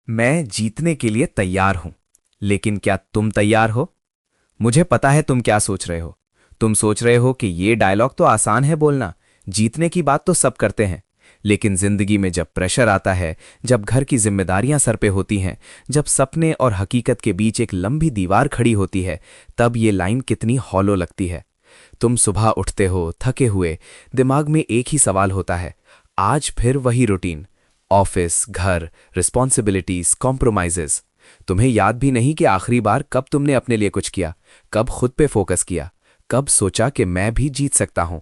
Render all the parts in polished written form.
मैं जीतने के लिए तैयार हूं, लेकिन क्या तुम तैयार हो? मुझे पता है तुम क्या सोच रहे हो। तुम सोच रहे हो कि ये डायलॉग तो आसान है बोलना, जीतने की बात तो सब करते हैं। लेकिन जिंदगी में जब प्रेशर आता है, जब घर की जिम्मेदारियां सर पे होती हैं, जब सपने और हकीकत के बीच एक लंबी दीवार खड़ी होती है, तब ये लाइन कितनी हॉलो लगती है। तुम सुबह उठते हो थके हुए, दिमाग में एक ही सवाल होता है, आज फिर वही रूटीन, ऑफिस, घर, रिस्पॉन्सिबिलिटीज, कॉम्प्रोमाइजेस। तुम्हें याद भी नहीं कि आखिरी बार कब तुमने अपने लिए कुछ किया, कब खुद पे फोकस किया, कब सोचा कि मैं भी जीत सकता हूं।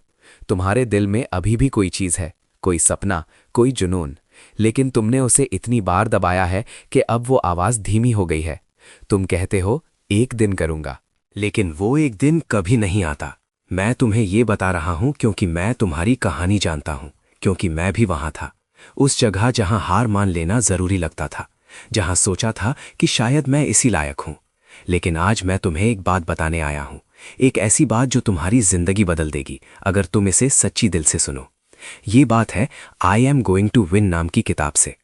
तुम्हारे दिल में अभी भी कोई चीज है, कोई सपना, कोई जुनून, लेकिन तुमने उसे इतनी बार दबाया है कि अब वो आवाज धीमी हो गई है। तुम कहते हो एक दिन करूंगा, लेकिन वो एक दिन कभी नहीं आता। मैं तुम्हें ये बता रहा हूं क्योंकि मैं तुम्हारी कहानी जानता हूं, क्योंकि मैं भी वहां था। उस जगह जहां हार मान लेना जरूरी लगता था, जहां सोचा था कि शायद मैं इसी लायक हूं। लेकिन आज मैं तुम्हें एक बात बताने आया हूं, एक ऐसी बात जो तुम्हारी जिंदगी बदल देगी अगर तुम इसे सच्ची दिल से सुनो। ये बात है I am going to win नाम की किताब से।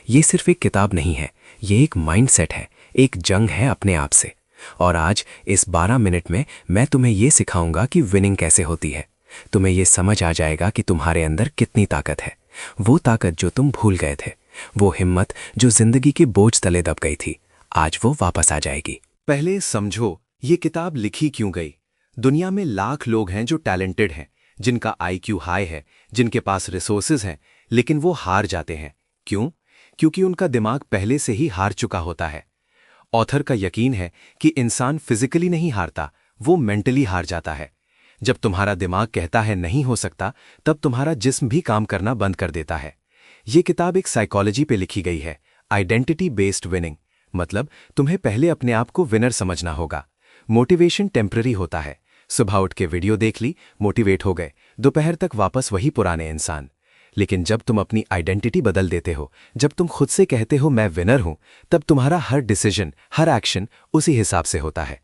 ये सिर्फ एक किताब नहीं है, ये एक माइंडसेट है, एक जंग है अपने आप से। और आज इस 12 मिनट में मैं तुम्हें ये सिखाऊंगा कि विनिंग कैसे होती है। तुम्हें ये समझ आ जाएगा कि तुम्हारे अंदर कितनी ताकत है, वो ताकत जो तुम भूल गए थे, वो हिम्मत जो जिंदगी के बोझ तले दब गई थी, आज वो वापस आ जाएगी। पहले समझो ये किताब लिखी क्यों गई। दुनिया में लाख लोग हैं जो टैलेंटेड हैं, जिनका आईक्यू हाई है, जिनके पास रिसोर्सेज हैं, लेकिन वो हार जाते हैं। क्यों? क्योंकि उनका दिमाग पहले से ही हार चुका होता है। ऑथर का यकीन है कि इंसान फिजिकली नहीं हारता, वो मेंटली हार जाता है। जब तुम्हारा दिमाग कहता है नहीं हो सकता, तब तुम्हारा जिस्म भी काम करना बंद कर देता है। ये किताब एक साइकोलॉजी पे लिखी गई है, आइडेंटिटी बेस्ड विनिंग। मतलब तुम्हें पहले अपने आप को विनर समझना होगा। मोटिवेशन टेम्पररी होता है। सुबह उठ के वीडियो देख ली, मोटिवेट हो गए, दोपहर तक वापस वही पुराने इंसान। लेकिन जब तुम अपनी आइडेंटिटी बदल देते हो, जब तुम खुद से कहते हो मैं विनर हूं, तब तुम्हारा हर डिसीजन, हर एक्शन उसी हिसाब से होता है।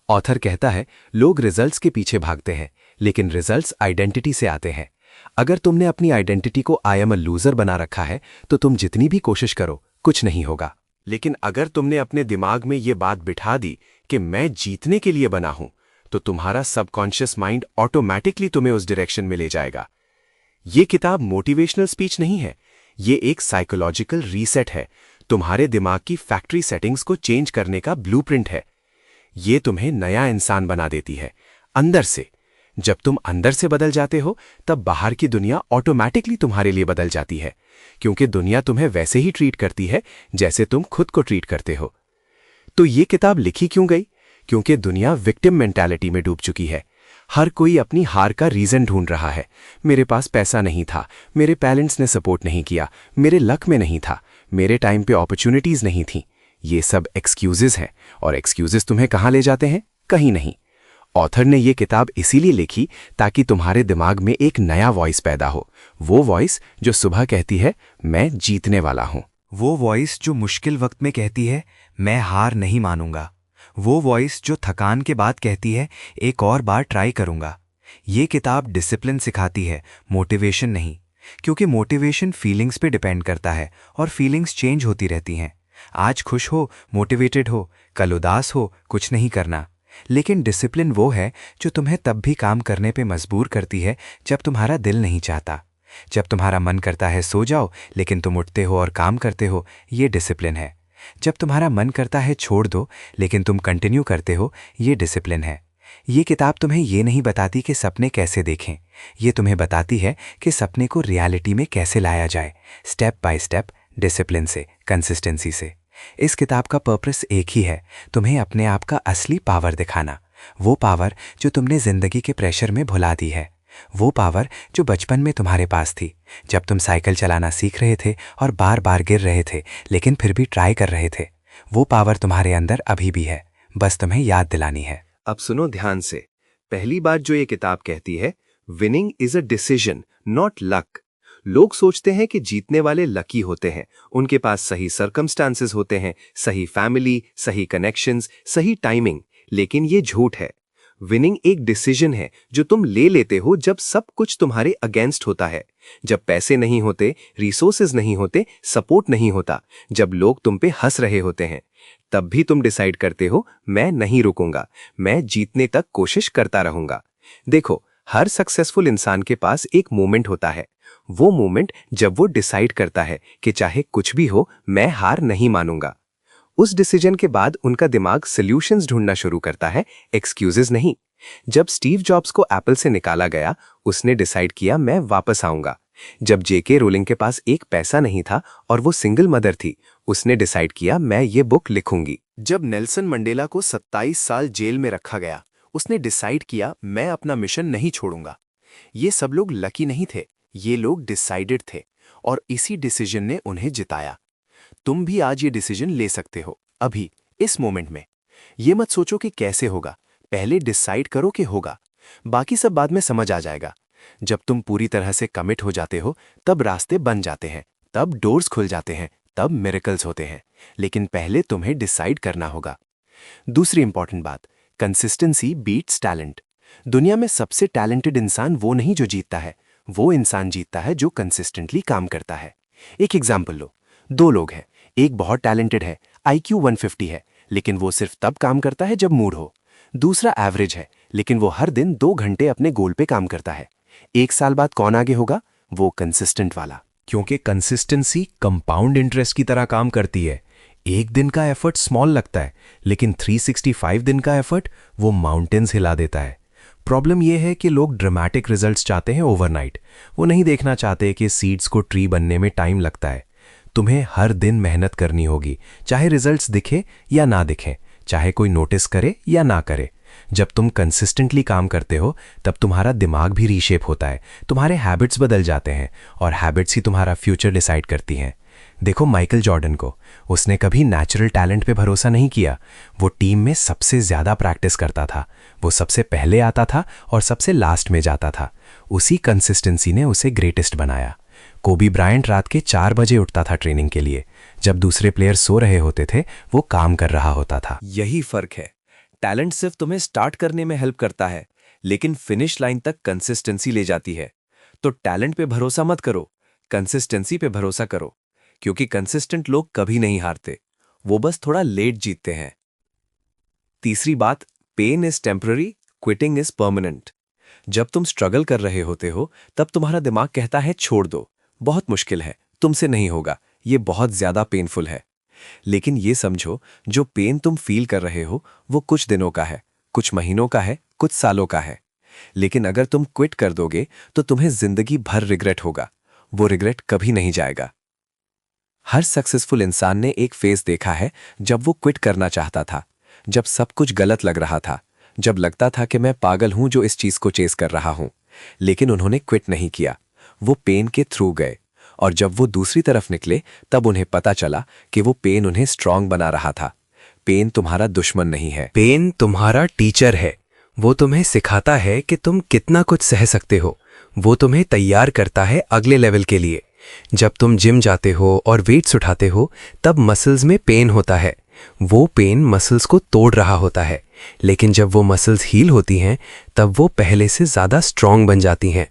ऑथर कहता है लोग रिजल्ट्स के पीछे भागते हैं, लेकिन रिजल्ट्स आइडेंटिटी से आते हैं। अगर तुमने अपनी आइडेंटिटी को आई एम अ लूजर बना रखा है, तो तुम जितनी भी कोशिश करो कुछ नहीं होगा। लेकिन अगर तुमने अपने दिमाग में ये बात बिठा दी कि मैं जीतने के लिए बना हूं, तो तुम्हारा सबकॉन्शियस माइंड ऑटोमेटिकली तुम्हें उस डायरेक्शन में ले जाएगा। ये किताब मोटिवेशनल स्पीच नहीं है, ये एक साइकोलॉजिकल रीसेट है। तुम्हारे दिमाग की फैक्ट्री सेटिंग्स को चेंज करने का ब्लूप्रिंट है। ये तुम्हें नया इंसान बना देती है, अंदर से। जब तुम अंदर से बदल जाते हो, तब बाहर की दुनिया ऑटोमेटिकली तुम्हारे लिए बदल जाती है, क्योंकि दुनिया तुम्हें वैसे ही ट्रीट करती है जैसे तुम खुद को ट्रीट करते हो। तो ये किताब लिखी क्यों गई? क्योंकि दुनिया विक्टिम मेंटालिटी में डूब चुकी है। हर कोई अपनी हार का रीजन ढूंढ रहा है। मेरे पास पैसा नहीं था, मेरे पेरेंट्स ने सपोर्ट नहीं किया, मेरे लक में नहीं था, मेरे टाइम पे अपॉर्चुनिटीज नहीं थी। ये सब एक्सक्यूजेस हैं, और एक्सक्यूजेस तुम्हें कहाँ ले जाते हैं? कहीं नहीं। ऑथर ने ये किताब इसीलिए लिखी ताकि तुम्हारे दिमाग में एक नया वॉइस पैदा हो। वो वॉइस जो सुबह कहती है मैं जीतने वाला हूं। वो वॉइस जो मुश्किल वक्त में कहती है मैं हार नहीं मानूंगा। वो वॉइस जो थकान के बाद कहती है एक और बार ट्राई करूंगा। ये किताब डिसिप्लिन सिखाती है, मोटिवेशन नहीं, क्योंकि मोटिवेशन फीलिंग्स पे डिपेंड करता है और फीलिंग्स चेंज होती रहती हैं। आज खुश हो, मोटिवेटेड हो, कल उदास हो, कुछ नहीं करना। लेकिन डिसिप्लिन वो है जो तुम्हें तब भी काम करने पे मजबूर करती है जब तुम्हारा दिल नहीं चाहता। जब तुम्हारा मन करता है सो जाओ, लेकिन तुम उठते हो और काम करते हो, ये डिसिप्लिन है। जब तुम्हारा मन करता है छोड़ दो, लेकिन तुम कंटिन्यू करते हो, ये डिसिप्लिन है। ये किताब तुम्हें ये नहीं बताती कि सपने कैसे देखें, ये तुम्हें बताती है कि सपने को रियलिटी में कैसे लाया जाए, स्टेप बाय स्टेप, डिसिप्लिन से, कंसिस्टेंसी से। इस किताब का पर्पस एक ही है, तुम्हें अपने आप का असली पावर दिखाना। वो पावर जो तुमने जिंदगी के प्रेशर में भुला दी है। वो पावर जो बचपन में तुम्हारे पास थी, जब तुम साइकिल चलाना सीख रहे थे और बार बार गिर रहे थे, लेकिन फिर भी ट्राई कर रहे थे। वो पावर तुम्हारे अंदर अभी भी है, बस तुम्हें याद दिलानी है। अब सुनो ध्यान से। पहली बात जो ये किताब कहती है, winning is a decision, not luck. लोग सोचते हैं कि जीतने वाले लकी होते हैं, उनके पास सही सर्कमस्टांसेस होते हैं, सही फैमिली, सही कनेक्शंस, सही टाइमिंग। लेकिन ये झूठ है। विनिंग एक डिसीजन है जो तुम ले लेते हो जब सब कुछ तुम्हारे अगेंस्ट होता है, जब पैसे नहीं होते, रिसोर्सेज नहीं होते, सपोर्ट नहीं होता, जब लोग तुम पे हंस रहे होते हैं। तब भी तुम डिसाइड करते हो मैं नहीं रुकूंगा, मैं जीतने तक कोशिश करता रहूंगा। देखो, हर सक्सेसफुल इंसान के पास एक मोमेंट होता है, वो मोमेंट जब वो डिसाइड करता है कि चाहे कुछ भी हो मैं हार नहीं मानूंगा। उस डिसीजन के बाद उनका दिमाग सॉल्यूशंस ढूंढना शुरू करता है, एक्सक्यूजेस नहीं। जब स्टीव जॉब्स को एप्पल से निकाला गया, उसने डिसाइड किया मैं वापस आऊंगा। जब जेके रोलिंग के पास एक पैसा नहीं था और वो सिंगल मदर थी, उसने डिसाइड किया मैं ये बुक लिखूंगी। जब नेल्सन मंडेला को 27 साल जेल में रखा गया, उसने डिसाइड किया मैं अपना मिशन नहीं छोड़ूंगा। ये सब लोग लकी नहीं थे, ये लोग डिसाइडेड थे, और इसी डिसीजन ने उन्हें जिताया। तुम भी आज ये डिसीजन ले सकते हो, अभी इस मोमेंट में। ये मत सोचो कि कैसे होगा, पहले डिसाइड करो कि होगा, बाकी सब बाद में समझ आ जाएगा। जब तुम पूरी तरह से कमिट हो जाते हो, तब रास्ते बन जाते हैं, तब डोर्स खुल जाते हैं, तब मिरेकल्स होते हैं। लेकिन पहले तुम्हें डिसाइड करना होगा। दूसरी इंपॉर्टेंट बात, कंसिस्टेंसी बीट्स टैलेंट। दुनिया में सबसे टैलेंटेड इंसान वो नहीं जो जीतता है, वो इंसान जीतता है जो कंसिस्टेंटली काम करता है। एक एग्जाम्पल लो, दो लोग हैं, एक बहुत टैलेंटेड है, IQ 150 है, लेकिन वो सिर्फ तब काम करता है जब मूड हो। दूसरा एवरेज है, लेकिन वो हर दिन 2 घंटे अपने गोल पे काम करता है। 1 साल बाद कौन आगे होगा? वो कंसिस्टेंट वाला। क्योंकि कंसिस्टेंसी कंपाउंड इंटरेस्ट की तरह काम करती है। एक दिन का एफर्ट स्मॉल लगता है, लेकिन 365 दिन का एफर्ट वो माउंटेन्स हिला देता है। प्रॉब्लम यह है कि लोग ड्रामेटिक रिजल्ट्स चाहते हैं ओवरनाइट। वो नहीं देखना चाहते कि सीड्स को ट्री बनने में टाइम लगता है। तुम्हें हर दिन मेहनत करनी होगी, चाहे रिजल्ट्स दिखे या ना दिखें, चाहे कोई नोटिस करे या ना करे। जब तुम कंसिस्टेंटली काम करते हो, तब तुम्हारा दिमाग भी रीशेप होता है, तुम्हारे हैबिट्स बदल जाते हैं, और हैबिट्स ही तुम्हारा फ्यूचर डिसाइड करती हैं। देखो माइकल जॉर्डन को, उसने कभी नेचुरल टैलेंट पे भरोसा नहीं किया। वो टीम में सबसे ज़्यादा प्रैक्टिस करता था, वो सबसे पहले आता था और सबसे लास्ट में जाता था। उसी कंसिस्टेंसी ने उसे ग्रेटेस्ट बनाया। कोबी ब्रायंट रात के 4 बजे उठता था ट्रेनिंग के लिए। जब दूसरे प्लेयर सो रहे होते थे, वो काम कर रहा होता था। यही फर्क है। टैलेंट सिर्फ तुम्हें स्टार्ट करने में हेल्प करता है, लेकिन फिनिश लाइन तक कंसिस्टेंसी ले जाती है। तो टैलेंट पे भरोसा मत करो, कंसिस्टेंसी पे भरोसा करो, क्योंकि कंसिस्टेंट लोग कभी नहीं हारते, वो बस थोड़ा लेट जीतते हैं। तीसरी बात, pain is temporary, quitting is permanent. जब तुम स्ट्रगल कर रहे होते हो, तब तुम्हारा दिमाग कहता है छोड़ दो, बहुत मुश्किल है, तुमसे नहीं होगा, ये बहुत ज्यादा पेनफुल है। लेकिन ये समझो, जो पेन तुम फील कर रहे हो वो कुछ दिनों का है, कुछ महीनों का है, कुछ सालों का है। लेकिन अगर तुम क्विट कर दोगे तो तुम्हें जिंदगी भर रिग्रेट होगा, वो रिग्रेट कभी नहीं जाएगा। हर सक्सेसफुल इंसान ने एक फेज देखा है जब वो क्विट करना चाहता था, जब सब कुछ गलत लग रहा था, जब लगता था कि मैं पागल हूं जो इस चीज को चेस कर रहा हूं। लेकिन उन्होंने क्विट नहीं किया, वो पेन के थ्रू गए, और जब वो दूसरी तरफ निकले तब उन्हें पता चला कि वो पेन उन्हें स्ट्रांग बना रहा था। पेन तुम्हारा दुश्मन नहीं है, पेन तुम्हारा टीचर है। वो तुम्हें सिखाता है कि तुम कितना कुछ सह सकते हो, वो तुम्हें तैयार करता है अगले लेवल के लिए। जब तुम जिम जाते हो और वेट्स उठाते हो, तब मसल्स में पेन होता है, वो पेन मसल्स को तोड़ रहा होता है। लेकिन जब वो मसल्स हील होती हैं, तब वो पहले से ज़्यादा स्ट्रांग बन जाती हैं।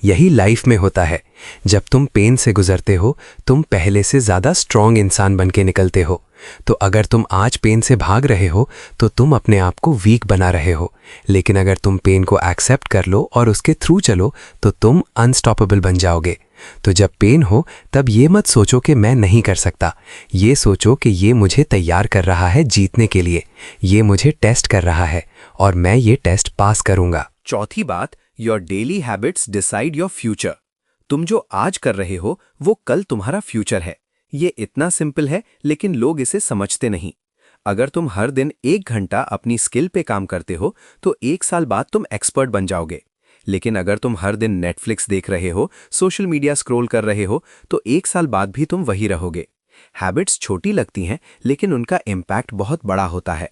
यही लाइफ में होता है, जब तुम पेन से गुजरते हो, तुम पहले से ज़्यादा स्ट्रांग इंसान बन के निकलते हो। तो अगर तुम आज पेन से भाग रहे हो, तो तुम अपने आप को वीक बना रहे हो। लेकिन अगर तुम पेन को एक्सेप्ट कर लो और उसके थ्रू चलो, तो तुम अनस्टॉपेबल बन जाओगे। तो जब पेन हो, तब ये मत सोचो कि मैं नहीं कर सकता, ये सोचो कि ये मुझे तैयार कर रहा है जीतने के लिए, ये मुझे टेस्ट कर रहा है और मैं ये टेस्ट पास करूंगा। चौथी बात, your daily habits decide your future. तुम जो आज कर रहे हो वो कल तुम्हारा फ्यूचर है। ये इतना सिंपल है, लेकिन लोग इसे समझते नहीं। अगर तुम हर दिन 1 घंटा अपनी स्किल पे काम करते हो, तो 1 साल बाद तुम एक्सपर्ट बन जाओगे। लेकिन अगर तुम हर दिन नेटफ्लिक्स देख रहे हो, सोशल मीडिया स्क्रॉल कर रहे हो, तो 1 साल बाद भी तुम वही रहोगे। हैबिट्स छोटी लगती हैं, लेकिन उनका इम्पैक्ट बहुत बड़ा होता है।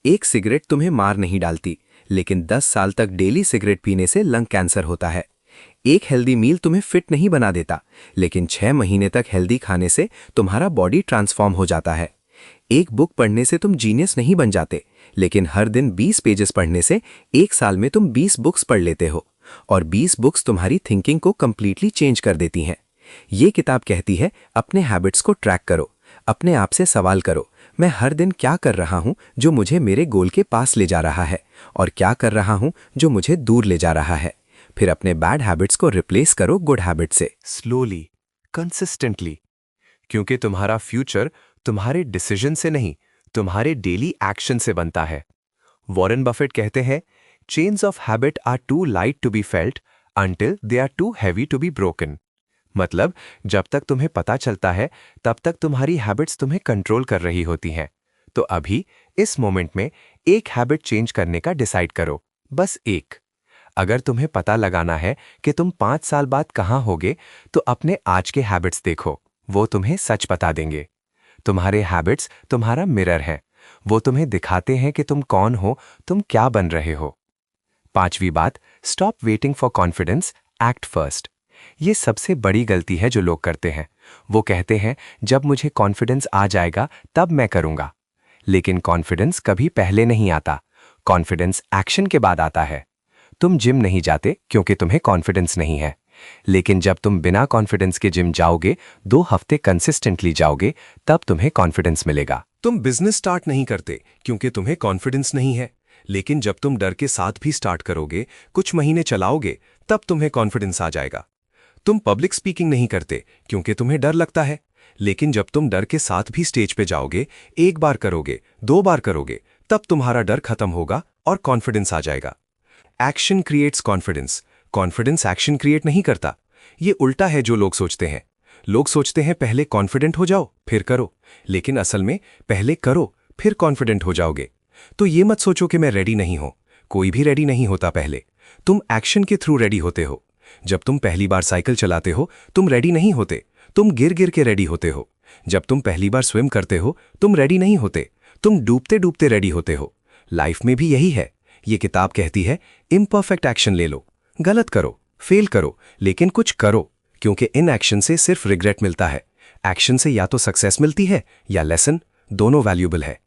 एक सिगरेट तुम्हें मार नहीं डालती, लेकिन 10 साल तक डेली सिगरेट पीने से लंग कैंसर होता है। एक हेल्दी मील तुम्हें फिट नहीं बना देता, लेकिन 6 महीने तक हेल्दी खाने से तुम्हारा बॉडी ट्रांसफॉर्म हो जाता है। एक बुक पढ़ने से तुम जीनियस नहीं बन जाते, लेकिन हर दिन 20 पेजेस पढ़ने से एक साल में तुम 20 बुक्स पढ़ लेते हो, और 20 बुक्स तुम्हारी थिंकिंग को कंप्लीटली चेंज कर देती हैं। ये किताब कहती है अपने हैबिट्स को ट्रैक करो, अपने आप से सवाल करो, मैं हर दिन क्या कर रहा हूँ जो मुझे मेरे गोल के पास ले जा रहा है, और क्या कर रहा हूँ जो मुझे दूर ले जा रहा है। फिर अपने बैड हैबिट्स को रिप्लेस करो गुड हैबिट से। स्लोली, कंसिस्टेंटली, क्योंकि तुम्हारा फ्यूचर तुम्हारे डिसीजन से नहीं, तुम्हारे डेली एक्शन से बनता है। वॉरेन बफेट कहते हैं, chains of habit are too light to be felt until they are too heavy to be broken. मतलब जब तक तुम्हें पता चलता है तब तक तुम्हारी हैबिट्स तुम्हें कंट्रोल कर रही होती हैं। तो अभी इस मोमेंट में एक हैबिट चेंज करने का डिसाइड करो, बस एक। अगर तुम्हें पता लगाना है कि तुम 5 साल बाद कहाँ होगे, तो अपने आज के हैबिट्स देखो, वो तुम्हें सच बता देंगे। तुम्हारे हैबिट्स तुम्हारा मिरर है, वो तुम्हें दिखाते हैं कि तुम कौन हो, तुम क्या बन रहे हो। 5वीं बात, stop waiting for confidence, act first. ये सबसे बड़ी गलती है जो लोग करते हैं। वो कहते हैं जब मुझे कॉन्फिडेंस आ जाएगा तब मैं करूंगा, लेकिन कॉन्फिडेंस कभी पहले नहीं आता, कॉन्फिडेंस एक्शन के बाद आता है। तुम जिम नहीं जाते क्योंकि तुम्हें कॉन्फिडेंस नहीं है, लेकिन जब तुम बिना कॉन्फिडेंस के जिम जाओगे, 2 हफ्ते कंसिस्टेंटली जाओगे, तब तुम्हें कॉन्फिडेंस मिलेगा। तुम बिजनेस स्टार्ट नहीं करते क्योंकि तुम्हें कॉन्फिडेंस नहीं है, लेकिन जब तुम डर के साथ भी स्टार्ट करोगे, कुछ महीने चलाओगे, तब तुम्हें कॉन्फिडेंस आ जाएगा। तुम पब्लिक स्पीकिंग नहीं करते क्योंकि तुम्हें डर लगता है, लेकिन जब तुम डर के साथ भी स्टेज पे जाओगे, 1 बार करोगे, 2 बार करोगे, तब तुम्हारा डर खत्म होगा और कॉन्फिडेंस आ जाएगा। Action creates confidence, confidence action create नहीं करता। ये उल्टा है जो लोग सोचते हैं। लोग सोचते हैं पहले कॉन्फिडेंट हो जाओ फिर करो, लेकिन असल में पहले करो फिर कॉन्फिडेंट हो जाओगे। तो ये मत सोचो कि मैं रेडी नहीं हूं, कोई भी रेडी नहीं होता पहले, तुम एक्शन के थ्रू रेडी होते हो। जब तुम पहली बार साइकिल चलाते हो, तुम रेडी नहीं होते, तुम गिर गिर के रेडी होते हो। जब तुम पहली बार स्विम करते हो, तुम रेडी नहीं होते, तुम डूबते डूबते रेडी होते हो। लाइफ में भी यही है। ये किताब कहती है इम्परफेक्ट एक्शन ले लो, गलत करो, फेल करो, लेकिन कुछ करो, क्योंकि इन एक्शन से सिर्फ रिग्रेट मिलता है। एक्शन से या तो सक्सेस मिलती है या लेसन, दोनों वैल्यूबल है।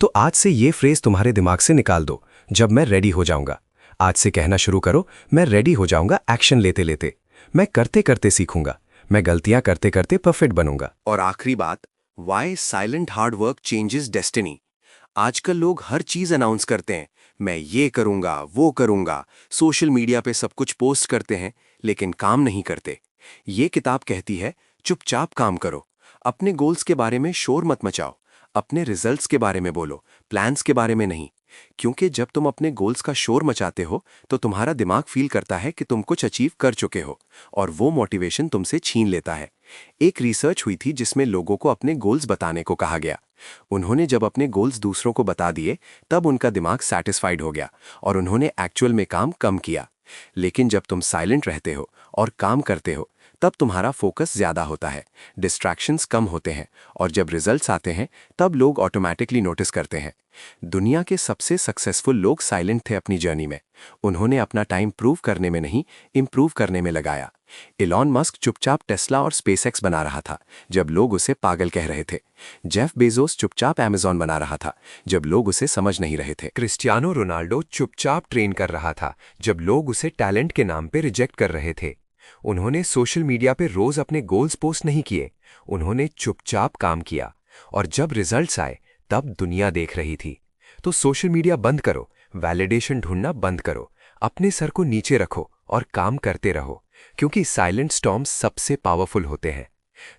तो आज से ये फ्रेज तुम्हारे दिमाग से निकाल दो, जब मैं रेडी हो जाऊंगा। आज से कहना शुरू करो, मैं रेडी हो जाऊंगा एक्शन लेते लेते, मैं करते करते सीखूंगा, मैं गलतियां करते करते परफेक्ट बनूंगा। और आखिरी बात, why silent hard work changes destiny. आजकल लोग हर चीज अनाउंस करते हैं, मैं ये करूंगा, वो करूंगा, सोशल मीडिया पे सब कुछ पोस्ट करते हैं, लेकिन काम नहीं करते। ये किताब कहती है चुपचाप काम करो, अपने गोल्स के बारे में शोर मत मचाओ, अपने रिजल्ट्स के बारे में बोलो, प्लान्स के बारे में नहीं। क्योंकि जब तुम अपने गोल्स का शोर मचाते हो तो तुम्हारा दिमाग फील करता है कि तुम कुछ अचीव कर चुके हो, और वो मोटिवेशन तुमसे छीन लेता है। एक रिसर्च हुई थी जिसमें लोगों को अपने गोल्स बताने को कहा गया। उन्होंने जब अपने गोल्स दूसरों को बता दिए, तब उनका दिमाग सैटिस्फाइड हो गया और उन्होंने एक्चुअल में काम कम किया। लेकिन जब तुम साइलेंट रहते हो और काम करते हो, तब तुम्हारा फोकस ज्यादा होता है, डिस्ट्रैक्शंस कम होते हैं, और जब रिजल्ट्स आते हैं तब लोग ऑटोमेटिकली नोटिस करते हैं। दुनिया के सबसे सक्सेसफुल लोग साइलेंट थे अपनी जर्नी में। उन्होंने अपना टाइम प्रूव करने में नहीं, इंप्रूव करने में लगाया। इलॉन मस्क चुपचाप टेस्ला और स्पेसएक्स बना रहा था जब लोग उसे पागल कह रहे थे। जेफ बेजोस चुपचाप अमेज़न बना रहा था जब लोग उसे समझ नहीं रहे थे। क्रिस्टियानो रोनाल्डो चुपचाप ट्रेन कर रहा था जब लोग उसे टैलेंट के नाम पे रिजेक्ट कर रहे थे। उन्होंने सोशल मीडिया पे रोज अपने गोल्स पोस्ट नहीं किए, उन्होंने चुपचाप काम किया, और जब रिजल्ट्स आए तब दुनिया देख रही थी। तो सोशल मीडिया बंद करो, वैलिडेशन ढूंढना बंद करो, अपने सर को नीचे रखो और काम करते रहो, क्योंकि साइलेंट स्टॉर्म्स सबसे पावरफुल होते हैं।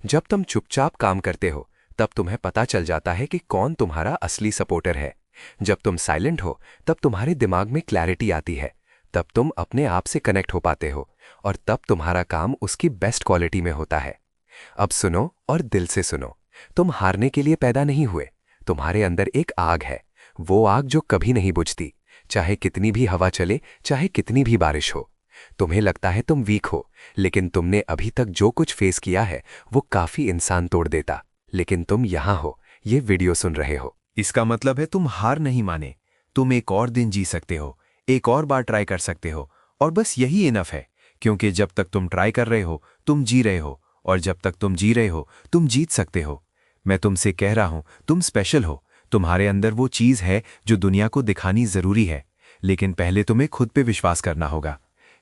जब तुम चुपचाप काम करते हो तब तुम्हें पता चल जाता है कि कौन तुम्हारा असली सपोर्टर है। जब तुम साइलेंट हो तब तुम्हारे दिमाग में क्लैरिटी आती है, तब तुम अपने आप से कनेक्ट हो पाते हो, और तब तुम्हारा काम उसकी बेस्ट क्वालिटी में होता है। अब सुनो और दिल से सुनो, तुम हारने के लिए पैदा नहीं हुए। तुम्हारे अंदर एक आग है, वो आग जो कभी नहीं बुझती, चाहे कितनी भी हवा चले, चाहे कितनी भी बारिश हो। तुम्हें लगता है तुम वीक हो, लेकिन तुमने अभी तक जो कुछ फेस किया है वो काफी इंसान तोड़ देता। लेकिन तुम यहां हो, ये वीडियो सुन रहे हो। इसका मतलब है तुम हार नहीं माने, तुम एक और दिन जी सकते हो, एक और बार ट्राई कर सकते हो, और बस यही इनफ है। क्योंकि जब तक तुम ट्राई कर रहे हो तुम जी रहे हो, और जब तक तुम जी रहे हो तुम जीत सकते हो। मैं तुमसे कह रहा हूं, तुम स्पेशल हो। तुम्हारे अंदर वो चीज़ है जो दुनिया को दिखानी ज़रूरी है, लेकिन पहले तुम्हें खुद पे विश्वास करना होगा।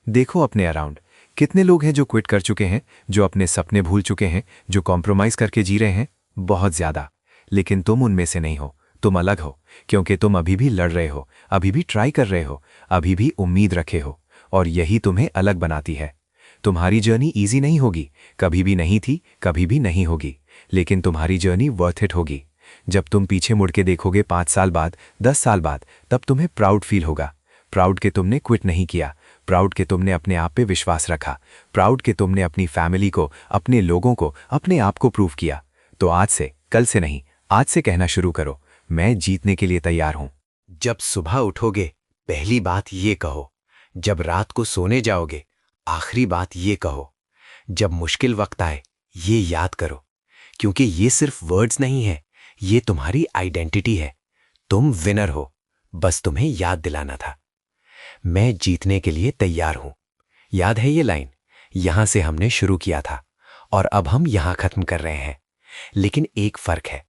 देखो अपने अराउंड, कितने लोग हैं जो क्विट कर चुके हैं, जो अपने सपने भूल चुके हैं, जो कॉम्प्रोमाइज़ करके जी रहे हैं? बहुत ज़्यादा। लेकिन तुम उनमें से नहीं हो, तुम अलग हो, क्योंकि तुम अभी भी लड़ रहे हो, अभी भी ट्राई कर रहे हो, अभी भी उम्मीद रखे हो, और यही तुम्हें अलग बनाती है। तुम्हारी जर्नी ईजी नहीं होगी, कभी भी नहीं थी, कभी भी नहीं होगी, लेकिन तुम्हारी जर्नी वर्थ इट होगी। जब तुम पीछे मुड़ के देखोगे 5 साल बाद, 10 साल बाद, तब तुम्हें प्राउड फील होगा। प्राउड कि तुमने क्विट नहीं किया, प्राउड कि तुमने अपने आप पे विश्वास रखा, प्राउड कि तुमने अपनी फैमिली को, अपने लोगों को, अपने आप को प्रूव किया। तो आज से, कल से नहीं, आज से कहना शुरू करो, मैं जीतने के लिए तैयार हूं। जब सुबह उठोगे पहली बात ये कहो, जब रात को सोने जाओगे आखिरी बात ये कहो, जब मुश्किल वक्त आए ये याद करो, क्योंकि ये सिर्फ वर्ड्स नहीं है, ये तुम्हारी आइडेंटिटी है। तुम विनर हो, बस तुम्हें याद दिलाना था। मैं जीतने के लिए तैयार हूं। याद है ये लाइन? यहां से हमने शुरू किया था और अब हम यहां खत्म कर रहे हैं। लेकिन एक फर्क है,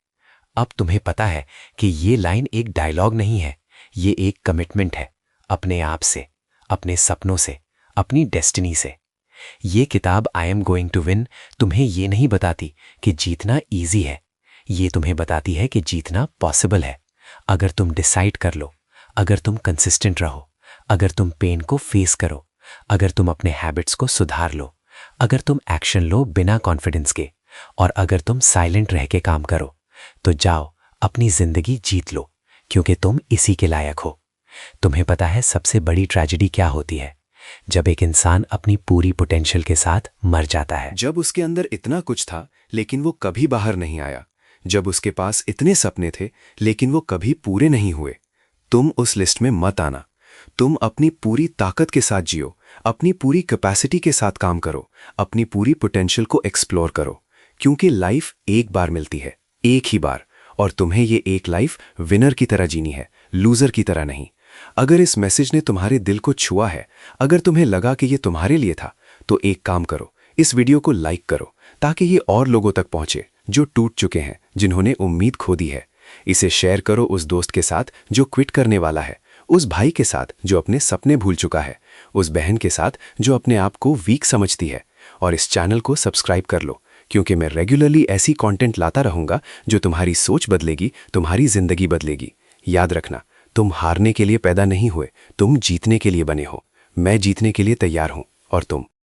अब तुम्हें पता है कि ये लाइन एक डायलॉग नहीं है, ये एक कमिटमेंट है, अपने आप से, अपने सपनों से, अपनी डेस्टिनी से। ये किताब I am going to win तुम्हें ये नहीं बताती कि जीतना ईजी है, ये तुम्हें बताती है कि जीतना पॉसिबल है, अगर तुम डिसाइड कर लो, अगर तुम कंसिस्टेंट रहो, अगर तुम पेन को फेस करो, अगर तुम अपने हैबिट्स को सुधार लो, अगर तुम एक्शन लो बिना कॉन्फिडेंस के, और अगर तुम साइलेंट रह के काम करो। तो जाओ अपनी जिंदगी जीत लो, क्योंकि तुम इसी के लायक हो। तुम्हें पता है सबसे बड़ी ट्रेजेडी क्या होती है? जब एक इंसान अपनी पूरी पोटेंशियल के साथ मर जाता है। जब उसके अंदर इतना कुछ था लेकिन वो कभी बाहर नहीं आया, जब उसके पास इतने सपने थे लेकिन वो कभी पूरे नहीं हुए। तुम उस लिस्ट में मत आना। तुम अपनी पूरी ताकत के साथ जियो, अपनी पूरी कैपेसिटी के साथ काम करो, अपनी पूरी पोटेंशियल को एक्सप्लोर करो, क्योंकि लाइफ एक बार मिलती है, एक ही बार, और तुम्हें ये एक लाइफ विनर की तरह जीनी है, लूजर की तरह नहीं। अगर इस मैसेज ने तुम्हारे दिल को छुआ है, अगर तुम्हें लगा कि ये तुम्हारे लिए था, तो एक काम करो, इस वीडियो को लाइक करो ताकि ये और लोगों तक पहुंचे जो टूट चुके हैं, जिन्होंने उम्मीद खो दी है। इसे शेयर करो उस दोस्त के साथ जो क्विट करने वाला है, उस भाई के साथ जो अपने सपने भूल चुका है, उस बहन के साथ जो अपने आप को वीक समझती है, और इस चैनल को सब्सक्राइब कर लो, क्योंकि मैं रेगुलरली ऐसी कंटेंट लाता रहूंगा जो तुम्हारी सोच बदलेगी, तुम्हारी जिंदगी बदलेगी। याद रखना, तुम हारने के लिए पैदा नहीं हुए, तुम जीतने के लिए बने हो। मैं जीतने के लिए तैयार हूं, और तुम?